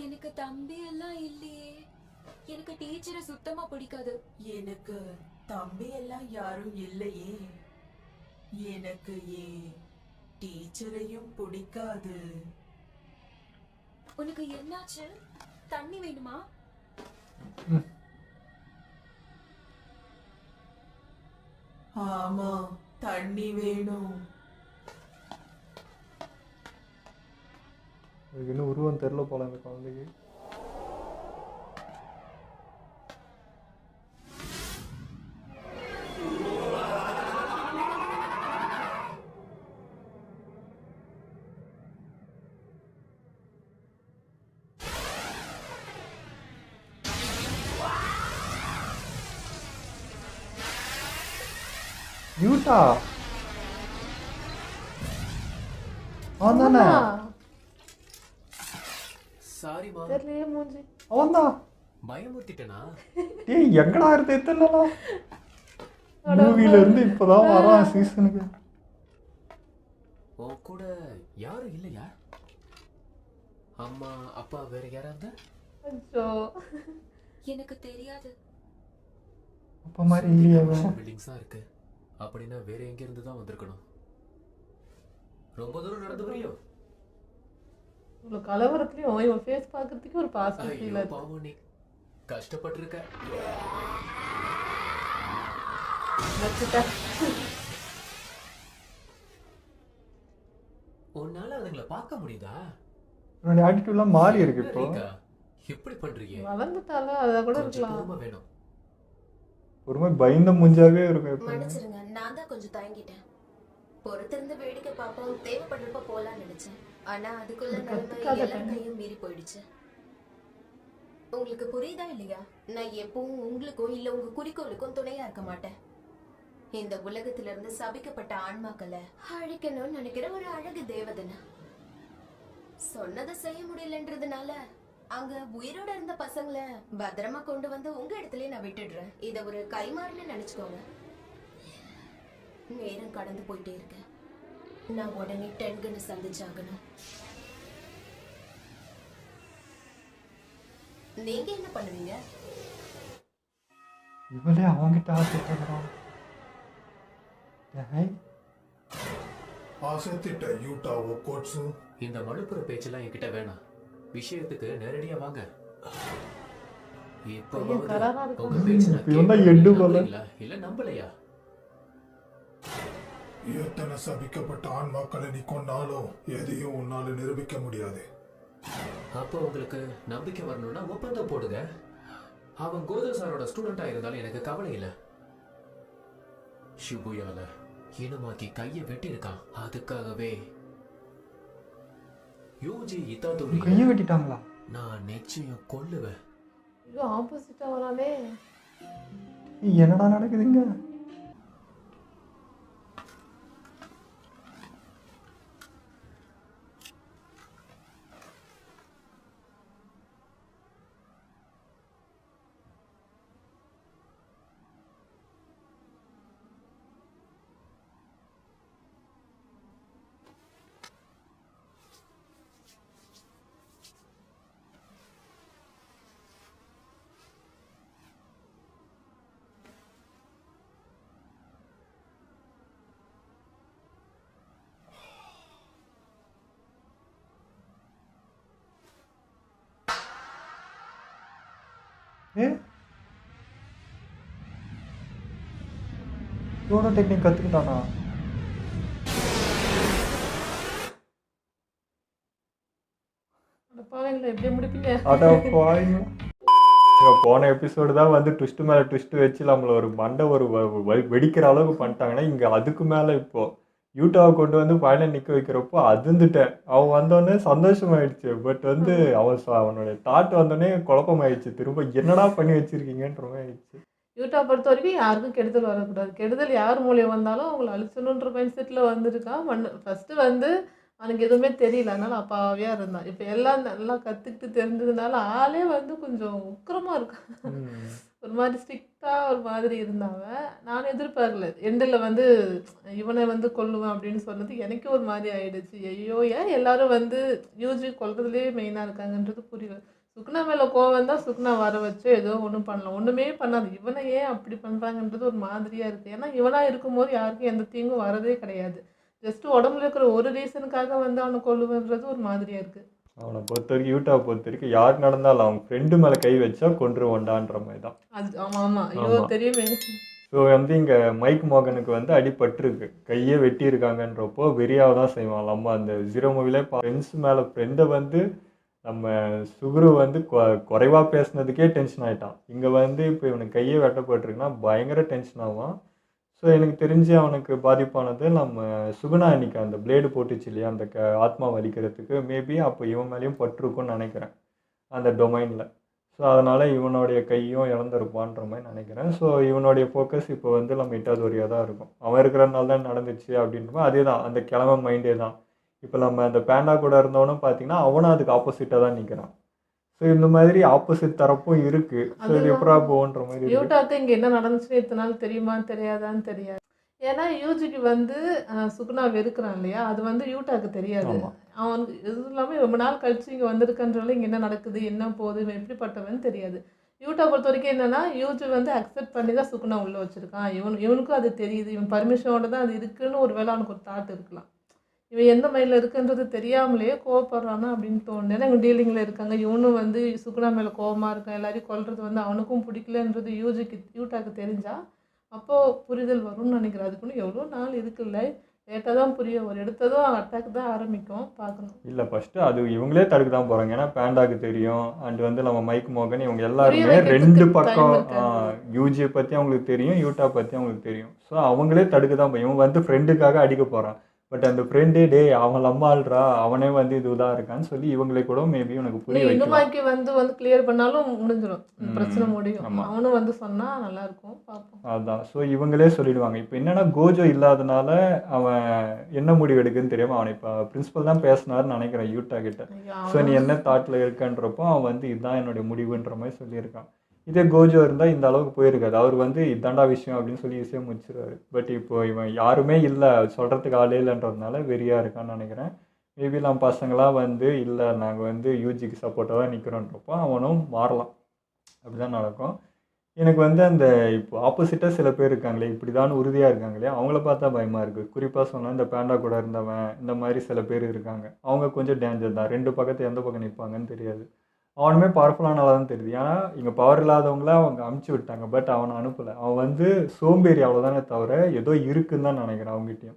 எனக்கு தம்பி எல்லாம் இல்லையே. எனக்கு டீச்சரை சுத்தமா பிடிக்காது. எனக்கு தம்பி எல்லாம் யாரும் இல்லையே. எனக்கு ஏன் டீச்சரையும் பிடிக்காது. உனக்கு என்னாச்சு? தண்ணி வேணுமா? ஆமா, தண்ணி வேணும். அதுக்கு இன்னும் உருவம் தெரில போல இந்த குழந்தைக்கு. யூட்டா அவன் தானே? சாரிமா, தெரியலையே மூஞ்சி. அவன் தான். பயமுறுத்திட்டனா? டேய் எங்கடா இருந்து தெரியலாம். மூவில இருந்து இப்பதான் வரான் சீசனுக்கு. உன் கூட யாரும் இல்லையா? அம்மா அப்பா வேற யாராவது? அச்சோ, எனக்கு தெரியாது. அப்ப மாதிரி இல்லையே. பில்டிங்ஸா இருக்கு. அப்படின்னா வேற எங்க இருந்து தான் வந்திருக்கணும். ரொம்ப தூரம் நடந்து வரையோ? இவ்வளவு கலவரத்துலயும் இவன் ஃபேஸ் பார்க்கறதுக்கு ஒரு பாசிட்டிவ் ஃபீல் ஐயோ ஆகுது. பாவம், நீ கஷ்டப்பட்டிருக்க. வச்சுட்டேன். உன்னால அதுங்களை பார்க்க முடியுதா? உன்னோட ஆட்டிடியூட்லாம் மாறி இருக்கு இப்போ. ரீகா, எப்படி பண்றீங்க? வளர்ந்துட்டால அத கூட கொஞ்சம் இருக்கலாம். பொறுமை வேணும். ஒரு மாதிரி பயந்த முஞ்சாவே இருக்கும் எப்பவுமே. மன்னிச்சிருங்க, நான் தான் கொஞ்சம் தயங்கிட்டேன். பொறுத்திருந்து வேடிக்கை பார்ப்போம், தேவைப்படுறப்ப போலான்னு நினைச்சேன். ஆனா அதுக்குள்ள நிலைமை எல்லாத்தையும் மீறி போயிடுச்சு. உங்களுக்கு புரியுதா இல்லையா? நான் எப்பவும் உங்களுக்கும் இல்ல உங்க குறிக்கோளுக்கும் துணையா இருக்க மாட்டேன். இந்த உலகத்துல இருந்து சபிக்கப்பட்ட ஆன்மாக்களை அழிக்கணும்னு நினைக்கிற ஒரு அழகு தேவதனை சொன்னதை செய்ய முடியலன்றதுனால அங்க உயிரோட இருந்த பசங்களை பத்திரமா கொண்டு வந்து உங்க இடத்துலயே நான் விட்டுடுறேன். இத ஒரு கைமாறுன்னு நினைச்சுக்கோங்க. நேரம் கடந்து போயிட்டே இருக்கேன். நான் உடனே டென்கன்னு சந்திச்சாகணும். நீங்க என்ன பண்ணுவீங்க? இவளே அவங்கிட்ட ஆசைப்படுறான். ஆசைத்திட்ட யூட்டாவோ கோட்ஸு. இந்த மழுப்புற பேச்செல்லாம் என்கிட்ட வேணாம். விஷயத்துக்கு நேரடியா வாங்க. இப்போ உங்க பேச்சு நம்புறீங்களா இல்ல நம்பலையா? எத்தனை சபிக்கப்பட்ட ஆன்மாக்களை நீ கொண்டாலும் எதையும் உன்னால நிரூபிக்க முடியாது. அப்போ உங்களுக்கு நம்பிக்கை வரணும்னா ஒப்பந்தம் போடுங்க. அவன் கோதோ சாரோட ஸ்டூடெண்டா இருந்தாலும் எனக்கு கவலை இல்லை. ஷிபுயால இனமாக்கி கையை வெட்டி இருக்கான். அதுக்காகவே யூஜி இத்தாதோரி கையை வெட்டிட்டாங்களா? நான் நிச்சயம் கொல்லுவேன். ஐயோ ஆப்போசிட்டாக வரானே. என்னடா நடக்குதுங்க? Pseudo technique கற்றுக்கிட்டானா? பாவங்களா எப்படி முடிப்பீங்க? அதான் பாருங்க. போன எபிசோடு தான் வந்து ட்விஸ்ட் மேலே ட்விஸ்ட் வச்சு நம்மளை ஒரு மண்டை ஒரு வெடிக்கிற அளவுக்கு பண்ணிட்டாங்கன்னா, இங்கே அதுக்கு மேலே இப்போ யூட்டாவை கொண்டு வந்து ஃபைனல் நிற்க வைக்கிறப்போ அதிர்ந்துட்டேன். அவன் வந்தோடனே சந்தோஷமாயிடுச்சு. பட் வந்து அவனுடைய தாட் வந்தோடனே குழப்பமாயிடுச்சு. திரும்ப என்னடா பண்ணி வச்சிருக்கீங்கன்ற மாதிரி ஆயிடுச்சு. யூட்டா பொறுத்த வரைக்கும் யாருக்கும் கெடுதல் வரக்கூடாது. கெடுதல் யார் மூலியம் வந்தாலும் அவங்கள அழிச்சணுன்ற மைண்ட் செட்டில் வந்துருக்கான். ஃபஸ்ட்டு வந்து அவனுக்கு எதுவுமே தெரியல, அதனால அப்பாவியாக இருந்தான். இப்போ எல்லாம் நல்லா கற்றுக்கிட்டு தெரிஞ்சதுனால ஆளே வந்து கொஞ்சம் உக்கிரமாக இருக்கான். ஒரு மாதிரி ஸ்ட்ரிக்டாக ஒரு மாதிரி இருந்தாங்க. நான் எதிர்பார்க்கல எண்டில் வந்து இவனை வந்து கொல்லுவேன் அப்படின்னு சொன்னது எனக்கு ஒரு மாதிரி ஆயிடுச்சு. ஐயோ ஏன் எல்லாரும் வந்து யூஜி கொல்றதுலேயே மெயினாக இருக்காங்கன்றது புரியல. சுக்னா மேலே கோவம் தான் சுக்னா வர வச்சு ஏதோ ஒன்றும் பண்ணலாம், ஒன்றுமே பண்ணாது. இவனை ஏன் அப்படி பண்ணுறாங்கன்றது ஒரு மாதிரியாக இருக்குது. ஏன்னா இவனாக இருக்கும்போது யாருக்கும் எந்த தீங்கும் வரதே கிடையாது. ஜஸ்ட் உடம்புல இருக்கிற ஒரு ரீசனுக்காக வந்து அவனை கொல்லுவேன்றது ஒரு மாதிரியாக இருக்குது. அவனை பொறுத்த வரைக்கும் யூட்டாவை பொறுத்த வரைக்கும் யார் நடந்தாலும் அவங்க ஃப்ரெண்டு மேலே கை வச்சா கொன்றுவோண்டான்ற மாதிரி தான். அது ஆமாம் ஆமாம், ஐயோ தெரியுமே. ஸோ வந்து இங்கே மைக் மோகனுக்கு வந்து அடிபட்டுருக்கு, கையே வெட்டியிருக்காங்கன்றப்போ வெறியாக தான் செய்வான். நம்ம அந்த ஜீரோ மூவிலே ஃப்ரெண்ட்ஸ் மேலே ஃப்ரெண்டை வந்து நம்ம சுகுரு வந்து குறைவாக பேசுனதுக்கே டென்ஷன் ஆகிட்டான். இங்கே வந்து இப்போ இவனுக்கு கையே வெட்டப்பட்டிருக்குன்னா பயங்கர டென்ஷன் ஆவான். ஸோ எனக்கு தெரிஞ்சு அவனுக்கு பாதிப்பானது நம்ம சுகுணா அன்னைக்கு அந்த பிளேடு போட்டுச்சு இல்லையா, அந்த ஆத்மா வலிக்கிறதுக்கு மேபி அப்போ இவன் மேலேயும் பட்டிருக்குன்னு நினைக்கிறேன் அந்த டொமைனில். ஸோ அதனால் இவனுடைய கையும் இழந்திருப்பான்ற மாதிரி நினைக்கிறேன். ஸோ இவனுடைய ஃபோக்கஸ் இப்போ வந்து நம்ம இட்டாதோரியாக தான் இருக்கும். அவன் இருக்கிறதுனால தான் நடந்துச்சு அப்படின்றப்ப அதே தான் அந்த கிழமை மைண்டே தான். இப்போ நம்ம அந்த பேண்டா கூட இருந்தவனும் பார்த்தீங்கன்னா அவனும் அதுக்கு ஆப்போசிட்டாக தான் நிற்கிறான். ஸோ இந்த மாதிரி ஆப்போசிட் தரப்பும் இருக்குது. ஸோ இது எப்படா போன்ற மாதிரி யூட்டாக்கு இங்கே என்ன நடந்துச்சுன்னு இத்தனை நாள் தெரியுமா தெரியாதான்னு தெரியாது. ஏன்னா யூஜிக்கு வந்து சுகுணா வெறுக்கிறான் இல்லையா, அது வந்து யூட்டாக்கு தெரியாது. அவனுக்கு இது இல்லாமல் ரொம்ப நாள் கழிச்சு இங்கே வந்திருக்கன்றனால இங்கே என்ன நடக்குது என்ன போகுது இவன் எப்படிப்பட்டவன்னு தெரியாது. யூட்டா பொறுத்த வரைக்கும் என்னென்னா யூஜி வந்து அக்செப்ட் பண்ணி தான் சுகுணா உள்ளே வச்சுருக்கான். இவனுக்கும் அது தெரியுது, இவன் பர்மிஷனோட தான் அது இருக்குன்னு ஒரு வேளை அவனுக்கு ஒரு தாட் இருக்கலாம். இவன் எந்த மைண்டில் இருக்குன்றது தெரியாமலேயே கோவப்படுறானா அப்படின்னு தோணுது. ஏன்னா இவங்க டீலிங்கில் இருக்காங்க, இவனும் வந்து சுகுணா மேலே கோவமாக இருக்கான், எல்லாரையும் கொல்றது வந்து அவனுக்கும் பிடிக்கலன்றது யூட்டாக்கு தெரிஞ்சால் அப்போது புரிதல் வரும்னு நினைக்கிறேன். அதுக்குன்னு எவ்வளோ நாள் இருக்குல்ல, லேட்டாக தான் புரியும். ஒரு எடுத்ததும் அட்டாக் தான் ஆரம்பிக்கும், பார்க்கணும். இல்லை ஃபஸ்ட்டு அது இவங்களே தடுக்க தான் போகிறாங்க. ஏன்னா பேண்டாக்கு தெரியும், அண்ட் வந்து நம்ம மைக் மோகன் இவங்க எல்லாருமே ரெண்டு பக்கம் யூஜியை பற்றி அவங்களுக்கு தெரியும், யூட்டா பற்றி அவங்களுக்கு தெரியும். ஸோ அவங்களே தடுக்க தான் போய் இவன் வந்து ஃப்ரெண்டுக்காக அடிக்க போகிறான். பட் அந்த ஃப்ரெண்டே அவன் அம்மாள்றா அவனே வந்து இதுதான் இருக்கான்னு சொல்லி இவங்களே கூட மேபி உனக்கு புரிய வைக்கலாம். வந்து கிளியர் பண்ணாலும் முடிஞ்சிடும், பிரச்சனை முடியும். அவனும் வந்து சொன்னா நல்லா இருக்கும், பார்ப்போம். அதான் ஸோ இவங்களே சொல்லிடுவாங்க. இப்போ என்னன்னா கோஜோ இல்லாதனால அவன் என்ன முடிவு எடுக்குன்னு தெரியாம அவனை இப்போ பிரின்சிபல் தான் பேசினாருன்னு நினைக்கிறேன் யூட்டா கிட்ட. ஸோ நீ என்ன தாட்டில் இருக்கன்றப்போ அவன் வந்து இதுதான் என்னுடைய முடிவுன்ற மாதிரி சொல்லியிருக்கான். இதே கோஜோ இருந்தால் இந்த அளவுக்கு போயிருக்காது. அவர் வந்து இதாண்டா விஷயம் அப்படின்னு சொல்லி ஈஸியாக முடிச்சிருவாரு. பட் இப்போ இவன் யாருமே இல்லை, சொல்கிறதுக்கு ஆளே இல்லைன்றதுனால வெறியாக இருக்கான்னு நினைக்கிறேன். மேபி நம்ம பசங்களாம் வந்து இல்லை நாங்கள் வந்து யூஜிக்கு சப்போர்ட்டாக தான் நிற்கிறோன்றப்போ அவனும் மாறலாம். அப்படி தான் நடக்கும். எனக்கு வந்து அந்த இப்போ ஆப்போசிட்டாக சில பேர் இருக்காங்களே, இப்படி தான் உறுதியாக இருக்காங்களே, அவங்கள பார்த்தா பயமாக இருக்குது. குறிப்பாக சொன்னால் இந்த பேண்டா கூட இருந்தவன் இந்த மாதிரி சில பேர் இருக்காங்க. அவங்க கொஞ்சம் டேஞ்சர் தான். ரெண்டு பக்கத்து எந்த பக்கம் நிற்பாங்கன்னு தெரியாது. அவனுமே பவர்ஃபுல்லானால தான் தெரியுது. ஏன்னா இங்கே பவர் இல்லாதவங்கள அவங்க அமுச்சு விட்டாங்க, பட் அவனை அனுப்பலை. அவன் வந்து சோம்பேறி அவ்வளோதானே தவிர ஏதோ இருக்குன்னு தான் நினைக்கிறேன் அவங்ககிட்டையும்.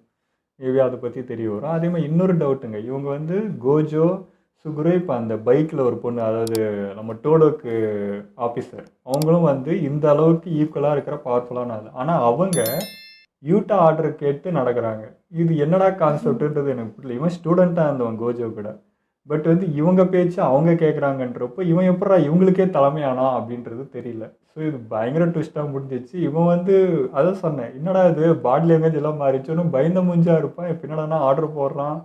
மேபி அதை பற்றி தெரிய வரும். அதே மாதிரி இன்னொரு டவுட்டுங்க, இவங்க வந்து கோஜோ சுகுரு இப்போ அந்த பைக்கில் ஒரு பொண்ணு, அதாவது நம்ம டோடோக்கு ஆஃபீஸர், அவங்களும் வந்து இந்த அளவுக்கு ஈக்குவலாக இருக்கிற பவர்ஃபுல்லான ஆள். ஆனால் அவங்க யூட்டா ஆர்டர் கேட்டு நடக்கிறாங்க. இது என்னடா கான்செப்டுன்றது எனக்கு புரியல. இவன் ஸ்டூடெண்ட்டாக இருந்தவன் கோஜோ கூட. பட் வந்து இவங்க பேச்சு அவங்க கேட்குறாங்கன்றப்போ இவன் எப்படா இவங்களுக்கே தலைமையானா அப்படின்றது தெரியல. ஸோ இது பயங்கர ட்விஸ்ட்டாக முடிஞ்சிச்சு. இவன் வந்து அதான் சொன்னேன், என்னடா இது பாடி லாங்குவேஜ் எல்லாம் மாறிச்சோன்னு பயந்த மூஞ்சா இருப்பான். இப்போ என்னடானா ஆர்டர் போடுறான்,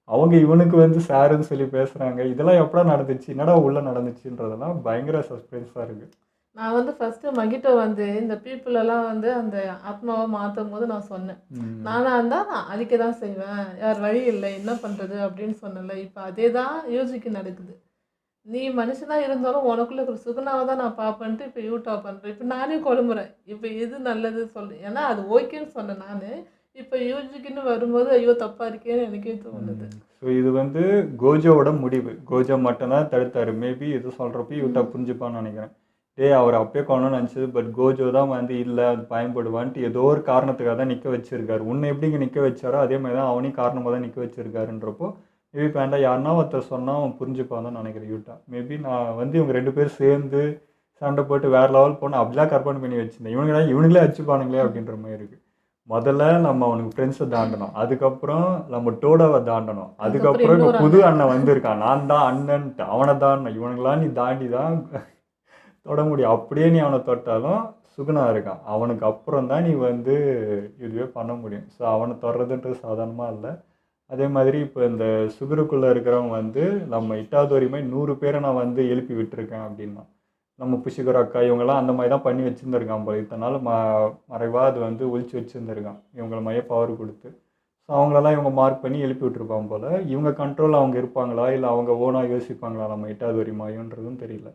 அவங்க இவனுக்கு வந்து சாருன்னு சொல்லி பேசுகிறாங்க. இதெல்லாம் எப்படா நடந்துச்சு, என்னடா உள்ளே நடந்துச்சுன்றதெல்லாம் பயங்கர சஸ்பென்ஸாக இருக்குது. நான் வந்து ஃபர்ஸ்ட் மகிட்டோ வந்து இந்த பீப்புள் எல்லாம் வந்து அந்த ஆத்மாவை மாற்றும் போது நான் சொன்னேன், நானா இருந்தா நான் அழிக்க தான் செய்வேன், யார் வழி இல்லை, என்ன பண்றது அப்படின்னு சொன்னல. இப்போ அதே தான் யூஜிக்கு நடக்குது. நீ மனுஷனா இருந்தாலும் உனக்குள்ள இருக்கிற சுகுணாவை தான் நான் பார்ப்பேன்ட்டு இப்போ யூட்டா பண்றேன். இப்போ நானே குழம்புறேன், இப்போ எது நல்லது சொல்லு. ஏன்னா அது ஓகேன்னு சொன்னேன் நான். இப்போ யூஜிக்குன்னு வரும்போது ஐயோ தப்பா இருக்கேன்னு எனக்கே தோணுது. ஸோ இது வந்து கோஜோவோட முடிவு. கோஜோ மட்டும்தான் தடுத்தாரு. மேபி இது சொல்கிறப்ப யூட்டா புரிஞ்சுப்பான்னு நினைக்கிறேன். அவர் அப்பயே கொள்ளணும்னு நினச்சது, பட் கோஜோ தான் வந்து இல்லை அது பயன்படுவான்ட்டு ஏதோ ஒரு காரணத்துக்காக தான் நிற்க வச்சிருக்காரு. உன்னை எப்படி இங்கே நிற்க வச்சாரோ அதே மாதிரி தான் அவனையும் காரணமாக தான் நிற்க வச்சிருக்காருன்றப்போ மேபி பேண்டா யாருன்னா ஒருத்தர் சொன்னால் அவன் புரிஞ்சுப்பான் தான் நினைக்கிறேன் யூட்டா. மேபி நான் வந்து இவங்க 2 பேரும் சேர்ந்து சண்டை போட்டு வேறு லெவல் போனால் அப்படிலாம் கற்பனை பண்ணி வச்சுருந்தேன். இவனுங்களே அடிச்சுப்பானுங்களே அப்படின்ற மாதிரி இருக்குது. முதல்ல நம்ம அவனுக்கு ஃப்ரெண்ட்ஸை தாண்டணும், அதுக்கப்புறம் நம்ம டோடாவை தாண்டணும், அதுக்கப்புறம் இப்போ புது அண்ணன் வந்திருக்கான், நான் தான் அண்ணன்ட்டு அவனை தாண்டணும். இவனுங்களாம் நீ தாண்டி தான் தொட முடியும். அப்படியே நீ அவனை தொட்டாலும் சுகுணா இருக்கான், அவனுக்கு அப்புறம் தான் நீ வந்து இதுவே பண்ண முடியும். ஸோ அவனை தொடுறதுன்றது சாதாரணமாக இல்லை. அதே மாதிரி இப்போ இந்த சுகுருக்குள்ளே இருக்கிறவங்க வந்து நம்ம இட்டாத வரையுமே 100 பேரை நான் வந்து எழுப்பி விட்டுருக்கேன் அப்படின்னா, நம்ம புஷிகர் அக்கா இவங்கெல்லாம் அந்த மாதிரி தான் பண்ணி வச்சுருந்துருக்கான் போல. இத்தனால மறைவாக அது வந்து ஒழிச்சு வச்சுருந்துருக்கான் இவங்கள மைய பவர் கொடுத்து. ஸோ அவங்களெல்லாம் இவங்க மார்க் பண்ணி எழுப்பி விட்டுருப்பாங்க போல். இவங்க கண்ட்ரோல் அவங்க இருப்பாங்களா இல்லை அவங்க ஓனாக யோசிப்பாங்களா நம்ம இட்டாத வரையுமாயோன்றதும் தெரியல.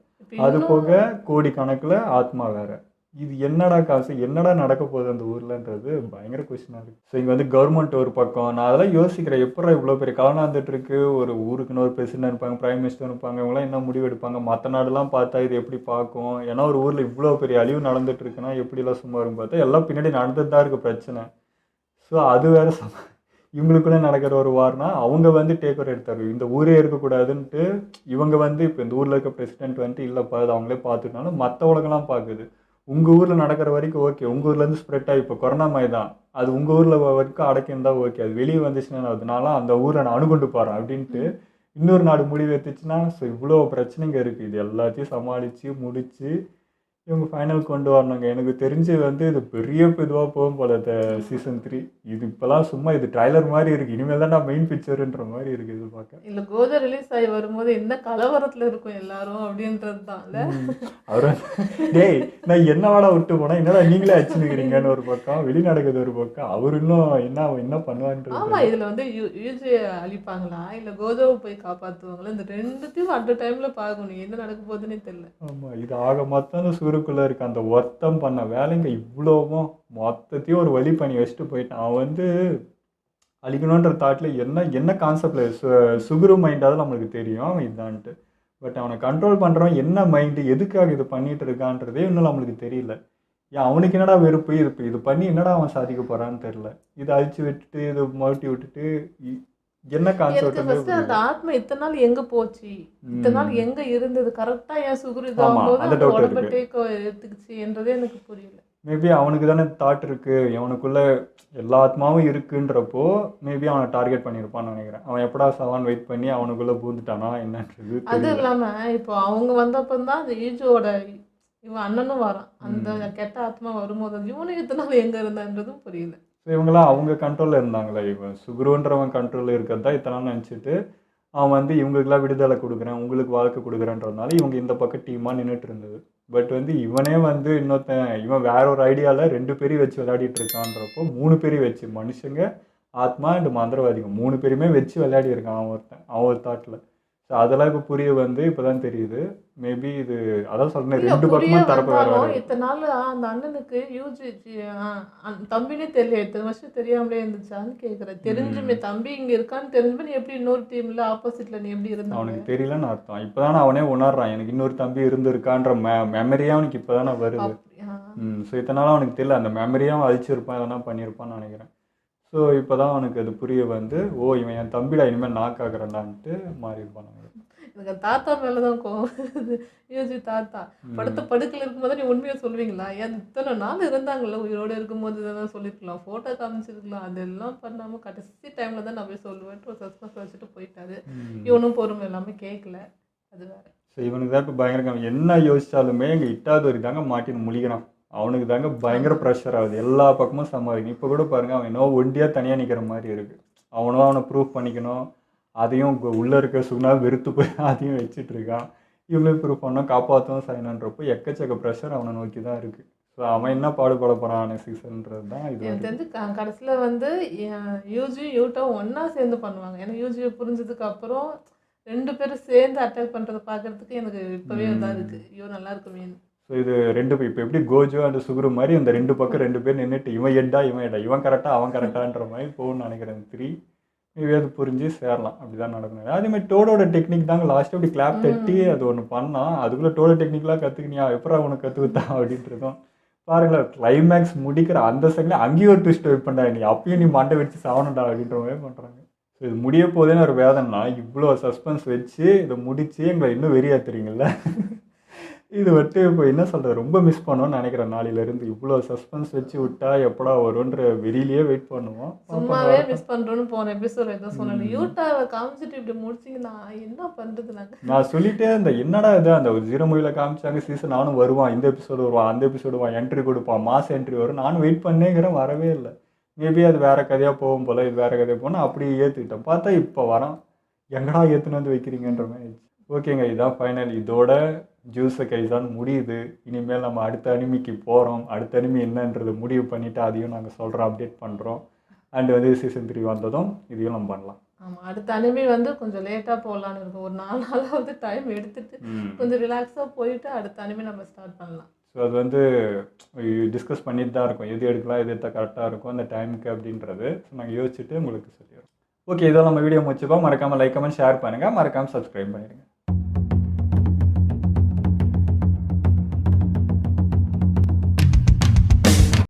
அது போக கோடி கணக்கில் ஆத்மா வேறு. இது என்னடா காசு, என்னடா நடக்க போகுது அந்த ஊர்லன்றது பயங்கர கொஸ்டினாக இருக்குது. ஸோ இங்கே வந்து கவர்மெண்ட் ஒரு பக்கம், நான் அதெல்லாம் யோசிக்கிறேன், எப்படா இவ்வளோ பெரிய கவனம் வந்துட்டுருக்கு. ஒரு ஊருக்குன்னு ஒரு பிரசிடென்ட் இருப்பாங்க, பிரைம் மினிஸ்டர் இருப்பாங்க, இவங்களாம் என்ன முடிவு எடுப்பாங்க. மற்ற நாடுலாம் பார்த்தா இது எப்படி பார்க்கும். ஏன்னா ஒரு ஊரில் இவ்வளோ பெரிய அழிவு நடந்துட்டுருக்குன்னா எப்படிலாம் சும்மா இருக்கும் பார்த்தா எல்லாம் பின்னாடி நடந்துட்டு தான் இருக்குது பிரச்சனை. ஸோ அது வேறு இவங்களுக்குள்ளே நடக்கிற ஒரு வார்னா அவங்க வந்து டேக் ஓவர் எடுத்தாரு. இந்த ஊரே இருக்கக்கூடாதுன்ட்டு இவங்க வந்து இப்போ இந்த ஊரில் இருக்க பிரசிடென்ட் வந்துட்டு இல்லைப்பா அது அவங்களே பார்த்துட்டாலும் மற்ற உலகெல்லாம் பார்க்குது. உங்கள் ஊரில் நடக்கிற வரைக்கும் ஓகே, உங்கள் ஊர்லேருந்து ஸ்ப்ரெட் ஆகி இப்போ கொரோனா மாதிரி தான் அது உங்கள் ஊரில் வரைக்கும் அடக்கியிருந்தா ஓகே, அது வெளியே வந்துச்சுன்னா அதனால அந்த ஊரை நான் அணுகொண்டு போகிறேன் அப்படின்ட்டு இன்னொரு நாடு முடிவு எடுத்துச்சுன்னா. ஸோ இவ்வளோ பிரச்சனைங்க இருக்குது. இது எல்லாத்தையும் சமாளித்து முடித்து இவங்க ஃபைனல் கொண்டு வரணுங்க. எனக்கு தெரிஞ்சு வந்து இது பெரிய இதுவாக போகும் போல சீசன் 3. இது இப்போலாம் சும்மா இது ட்ரைலர் மாதிரி இருக்குது, இனிமேல் தான் நான் மெயின் பிக்சருன்ற மாதிரி இருக்குது இது பார்க்க. இல்லை கோஜோ ரிலீஸ் ஆகி வரும்போது என்ன கலவரத்தில் இருக்கும் எல்லாரும் அப்படின்றது தான் இல்லை. அவரு டேய் நான் என்னவாடா விட்டு போனால் என்னடா நீங்களே அச்சுனுக்கிறீங்கன்னு ஒரு பக்கம், வெளி நடக்குது ஒரு பக்கம், அவர் இன்னும் என்ன பண்ணுவான்றது. ஆமாம், இதில் வந்து யூஜியை அழிப்பாங்களா இல்லை கோஜோவை போய் காப்பாற்றுவாங்களா, இந்த ரெண்டுத்தையும் அட் டைமில் பார்க்கணும், என்ன நடக்க போகுதுன்னே தெரியல. ஆமாம், இது ஆக மொத்தம் சூருக்குள்ளே இருக்க அந்த ஒர்த்தம் பண்ண வேலைங்க இவ்வளோவும் மொத்தத்தையும் ஒரு வழி பண்ணி வச்சுட்டு போயிட்டான். அவன் வந்து அழிக்கணுன்ற தாட்டில் என்ன கான்செப்டில் சுகுரு மைண்டாவது நம்மளுக்கு தெரியும் அவன் இதான்ட்டு. பட் அவனை கண்ட்ரோல் பண்ணுறவன் என்ன மைண்டு எதுக்காக இது பண்ணிகிட்டு இருக்கான்றதே இன்னும் நம்மளுக்கு தெரியல. ஏன் அவனுக்கு என்னடா வெறுப்பு, இது பண்ணி என்னடா அவன் சாதிக்க போகிறான்னு தெரில. இதை அழிச்சு விட்டுட்டு இது மறுட்டி விட்டுட்டு என்ன கான்செப்ட். ஃபர்ஸ்ட் அந்த ஆத்மா இத்தனை நாள் எங்க போச்சு, இத்தனை நாள் எங்க இருந்தது, கரெக்டா ஏன் சுகுரு இதாகும்போது அந்த உடம்பை டேக் எடுத்துக்கிச்சு என்றதே எனக்கு புரியல. மேபி அவனுக்கு தானே தாட் இருக்கு, அவனுக்குள்ள எல்லா ஆத்மாவும் இருக்குன்றப்போ மேபி அவனை டார்கெட் பண்ணியிருப்பான்னு நினைக்கிறேன். அவன் எப்படா சவான் வெயிட் பண்ணி அவனுக்குள்ள பூந்துட்டானா என்னன்றது. அது இல்லாம இப்போ அவங்க வந்தப்பந்தான் அந்த ஈஜோட இவன் அண்ணனும் வரான், அந்த கெட்ட ஆத்மா வரும்போது இவனுக்கு இத்தனை நாள் எங்க இருந்தான்றதும் புரியல. ஸோ இவங்களாம் அவங்க கண்ட்ரோலில் இருந்தாங்களே, இவன் சுகுருன்றவன் கண்ட்ரோலில் இருக்கிறதா இத்தனை நினச்சிட்டு அவன் வந்து இவங்களுக்குலாம் விடுதலை கொடுக்குறேன் உங்களுக்கு வாழ்க்கை கொடுக்குறேன்றதுனால இவங்க இந்த பக்கம் டீமாக நின்றுட்டு இருந்தது. பட் வந்து இவனே வந்து இவன் வேற ஒரு ஐடியாவில் 2 பேரையும் வச்சு விளையாடிட்டு இருக்கான்றப்போ 3 பேரையும் வச்சு மனுஷங்க ஆத்மா அண்ட் மந்திரவாதிங்க 3 பேருமே வச்சு விளையாடி இருக்கான் அவன் ஒரு தாட்டில். ஸோ அதெல்லாம் இப்போ புரிய வந்து இப்போ தான் தெரியுது. மேபி இது அதான் சொல்றேன், 2 பக்கமும் தரப்பு வேறு. இத்தனை நாள் அந்த அண்ணனுக்கு யூஜி தம்பினே தெரியல, இத்தனை வருஷம் தெரியாமலே இருந்துச்சான்னு கேட்குறேன். தெரிஞ்சுமே தம்பி இங்கே இருக்கான்னு தெரிஞ்சுமே நீ எப்படி இன்னொரு டீமில் ஆப்போசிட்டில் நீ எப்படி இருந்தா அவனுக்கு தெரியலன்னு அர்த்தம். இப்போ தானே அவனே உணர்றான் எனக்கு இன்னொரு தம்பி இருந்திருக்கான்ற மெமரியாக அவனுக்கு இப்போ தானே வருது. ஸோ இத்தனால அவனுக்கு தெரியல, அந்த மெமரியாக அழிச்சிருப்பான் எதனா பண்ணியிருப்பான்னு நினைக்கிறேன். ஸோ இப்போ தான் அவனுக்கு அது புரிய வந்து, ஓ இவன் என் தம்பிடா, இனிமேல் நான் காக்குறேன்டான்ட்டு மாறிடுப்பான். எனக்கு அந்த தாத்தா மேலே தான் கோவம். யூஜி தாத்தா படுத்த படுக்கையில் இருக்கும்போது நீ உண்மையை சொல்லுவீங்களா? ஏன் இத்தனை நாள் இருந்தாங்கல்ல உயிரோடு இருக்கும்போது இதெல்லாம் சொல்லியிருக்கலாம், ஃபோட்டோ காமிச்சிருக்கலாம். அதெல்லாம் பண்ணாமல் கடைசி டைமில் தான் நான் போய் சொல்லுவேன்ட்டு ஒரு சஸ்பென்ஸ் வச்சுட்டு போயிட்டாரு. இவனும் பொறுமை எல்லாமே கேட்கல. அது வேற. ஸோ இவனுக்கு தான் இப்போ பயங்கர என்ன யோசிச்சாலுமே இங்கே இட்டாவது ஒரு தாங்க மாட்டின்னு முழிக்கிறான். அவனுக்கு தாங்க பயங்கர ப்ரெஷர் ஆகுது, எல்லா பக்கமும் சமாளிக்கணும். இப்போ கூட பாருங்க, அவன் என்னவோ ஒண்டியாக தனியாக நிற்கிற மாதிரி இருக்குது. அவனும் அவனை ப்ரூவ் பண்ணிக்கணும், அதையும் உள்ளே இருக்க சுகுணா வெறுத்து போய் அதையும் வச்சுட்டு இருக்கான். இவங்களையும் ப்ரூவ் பண்ணோம், காப்பாற்றவும் செய்யணுன்றப்போ எக்கச்சக்க ப்ரெஷர் அவனை நோக்கி தான் இருக்குது. ஸோ அவன் என்ன பாடுபட போகிறான் சீசன்ன்றது தான் இது. எனக்கு தெரிஞ்சு கடைசியில் வந்து யூஜி யூட்டாவும் ஒன்றா சேர்ந்து பண்ணுவாங்க. ஏன்னா யூஜியை புரிஞ்சதுக்கு அப்புறம் 2 பேரும் சேர்ந்து அட்டாக் பண்ணுறதை பார்க்குறதுக்கு எனக்கு இப்போவே இதாக இருக்குது. ஐயோ நல்லா இருக்குமே. ஸோ இது 2 பேர் இப்போ எப்படி கோஜோ அண்ட் சுகுரு மாதிரி அந்த 2 பக்கம் 2 பேர் நின்றுட்டு இவன் எட்டா இவன் கரெக்டாக அவன் கரெக்டான்ற மாதிரி போகணும்னு நினைக்கிறேன். 3 அது புரிஞ்சு சேரலாம், அப்படி தான் நடக்கணும். அதேமாதிரி டோடோட டெக்னிக் தாங்க லாஸ்ட்டு அப்படி கிளாப் தட்டி அது ஒன்று பண்ணான். அதுக்குள்ளே டோடோ டெக்னிக்லாம் கற்றுக்கினியா, எப்படா உனக்கு கற்றுக்கிட்டான் அப்படின்றதும் பாருங்களேன். கிளைமேக்ஸ் முடிக்கிற அந்த செகண்ட் அங்கேயும் ஒரு ட்விஸ்ட் வைப் பண்ணா, நீ அப்பயும் நீ மண்டை வச்சு சாவணுண்டா அப்படின்ற மாதிரி பண்ணுறாங்க. ஸோ இது முடிய போதேன்னு ஒரு வேதனைனா இவ்வளோ சஸ்பென்ஸ் வச்சு இதை முடித்து எங்களை இன்னும் வெறியாத்துறீங்கல்ல. இது வந்துட்டு இப்போ என்ன சொல்கிறது, ரொம்ப மிஸ் பண்ணுவோன்னு நினைக்கிறேன். நாளையிலேருந்து இவ்வளோ சஸ்பென்ஸ் வச்சு விட்டா எப்படா வரும்ன்ற வெறியிலேயே வெயிட் பண்ணுவோம். சும்மாவே மிஸ் பண்ணுறோன்னு போன எபிசோட் எதோ சொன்னேன். யூட்டாவை காமிச்சிட்டு இப்படி முடிச்சிங்கன்னா என்ன பண்ணுறது? நான் சொல்லிட்டே இந்த என்னடா இது, அந்த 0 மூவியில் காமிச்சாங்க சீசன் நானும் வருவான், இந்த எபிசோடு வருவான், அந்த எபிசோடு வருவான், என்ட்ரி கொடுப்பான், மாஸ் என்ட்ரி வரும், நானும் வெயிட் பண்ணேங்கிறேன், வரவே இல்லை. மேபி அது வேறு கதையாக போகும் போல், இது வேறு கதையாக போனால் அப்படியே ஏற்றுக்கிட்டேன். பார்த்தா இப்போ வரான், எங்கடா ஏற்றுன்னு வந்து வைக்கிறீங்கன்ற மாதிரி. ஓகேங்க, இதுதான் ஃபைனல். இதோட ஜூஸை கைசான் முடியுது. இனிமேல் நம்ம அடுத்த அனிமிக்கு போகிறோம். அடுத்த அனிமி என்னன்றது முடிவு பண்ணிவிட்டு அதையும் நாங்கள் சொல்கிறோம், அப்டேட் பண்ணுறோம். அண்ட் வந்து சீசன் 3 வந்ததும் இதையும் நம்ம பண்ணலாம். ஆமாம், அடுத்த அனிமி வந்து கொஞ்சம் லேட்டாக போகலான்னு இருக்கும். ஒரு 4 நாளாவது டைம் எடுத்துட்டு கொஞ்சம் ரிலாக்ஸாக போயிட்டு அடுத்த அனிமி நம்ம ஸ்டார்ட் பண்ணலாம். ஸோ அது வந்து டிஸ்கஸ் பண்ணிட்டு தான் இருக்கும், எது எடுக்கலாம், எது எடுத்தால் கரெக்டாக இருக்கும் அந்த டைமுக்கு அப்படின்றது. ஸோ நாங்கள் யோசிச்சுட்டு உங்களுக்கு சொல்லிடுறோம். ஓகே, இதெல்லாம் நம்ம வீடியோ முடிச்சுப்போம். மறக்காமல் லைக், கமெண்ட், ஷேர் பண்ணுங்கள். மறக்காமல் சப்ஸ்கிரைப் பண்ணிடுங்க.